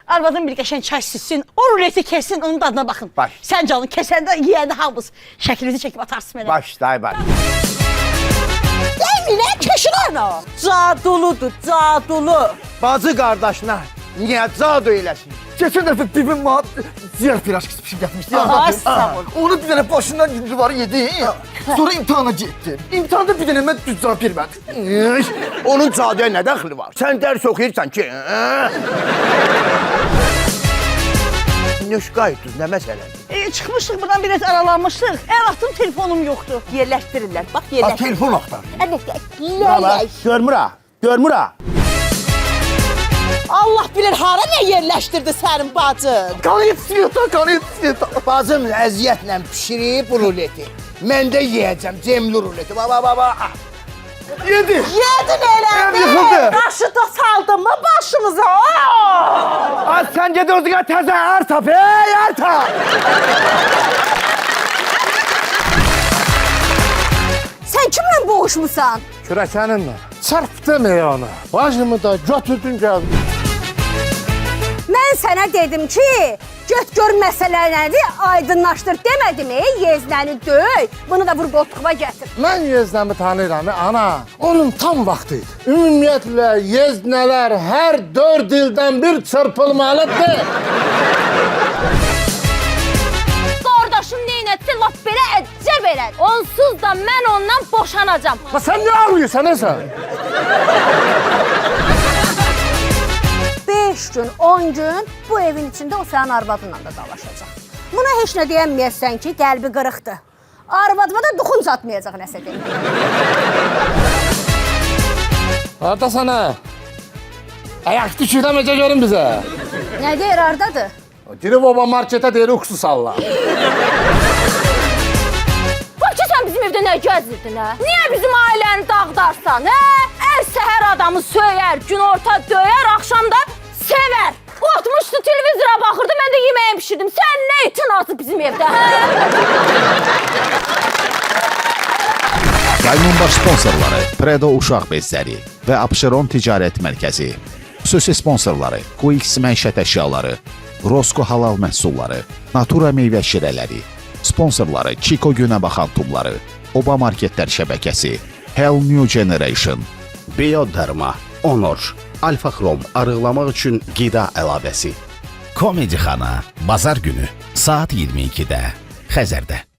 Arvadın bir qəşəng çay süssün, o ruleti kessin, onun dadına baxın. Baş. Sən canın kesəndə, yiyəndə hamımız şəklinizi çəkib atarsın mənə. Baş, day baş. Emine keşin ana. Caduludur, cadulu. Bacı qardaşına niyə cadu eləsin? Keçən dəfə bibim ziyar piraşkısı pişib gətirmişdi. Aha, sağ ol. Onu bir dənə başından gündüzvarı yedim. Sonra imtihana getdim. İmtihanda bir dənə mən düz cavab vermədim. Onun caduya nə dəxli var? Sən dərs oxuyursan ki. Nüşqayıdız, nə məsələdir? Çıxmışdıq buradan biraz aralanmışdıq. Əlatım telefonum yoxdur. Yerləşdirirlər, bax yerləşdirirlər. Telefon axtar. Evet, Görmürə. Allah bilir hara nə yerləşdirdi sənin bacın. Kanıt. Bacım əziyyətlə pişirib bu ruleti. Mən də yeyəcəm cemli ruleti. Baba. Yedi. Yedin elə. Ev yıxıldı. Daşı da saldın mı başımıza? Az sən ged özünə təzə ər tap, ər tap. Sən kimlə boğuşmusan? Kürəkənimlə. Çarpdım onu. Başımı da götürdün gəldin. Mən sənə dedim ki, göt gör məsələləri aydınlaşdır demədim, yeznəni döy, bunu da vur qoltuğuma gətir. Mən yeznəmi tanıyıram, ana. Onun tam vaxtı idi. Ümumiyyətlə, yeznələr hər 4 ildən bir çırpılmalıdır. Qardaşım neynətsə, laf belə əcəb elədi. Onsuz da mən ondan boşanacam. Sən nə ağlıyorsan, sən? 5 gün, 10 gün bu evin içində o sənin arvadınla da dalaşacaq. Buna heç nə deyəməyəsən ki, qəlbi qırıqdır. Arvadıma da duxun çatmayacaq nəsə deyim. Harada sənə? Ayak düşürəməcə görün bizə. Nə deyir, hardadır? Girib oba marketə deyir, uxsus Allah. Bax ki, sən bizim evdə nə gəzirdin, hə? Niyə bizim ailəni dağıdarsan, hə? Ər səhər adamı söyər, gün orta döyər, axşam da sevər. Otmuşdu, televizora baxırdı, mən də yeməyi pişirdim. Sən nə itin azı bizim evdə, hə? Qaynon baş sponsorları Predo Uşaq Bezləri və Abşeron Ticarət Mərkəzi. Xüsusi sponsorları QX məişət əşyaları, Rosko halal məhsulları, Natura meyvə şirələri. Sponsorları Chico Günəbaxan tumları, Oba Marketlər şəbəkəsi, Hell New Generation, Bioderma, Honor, Alfa Xrom arıqlamaq üçün qida əlavəsi. Komedi Xana, bazar günü saat 22-də Xəzərdə.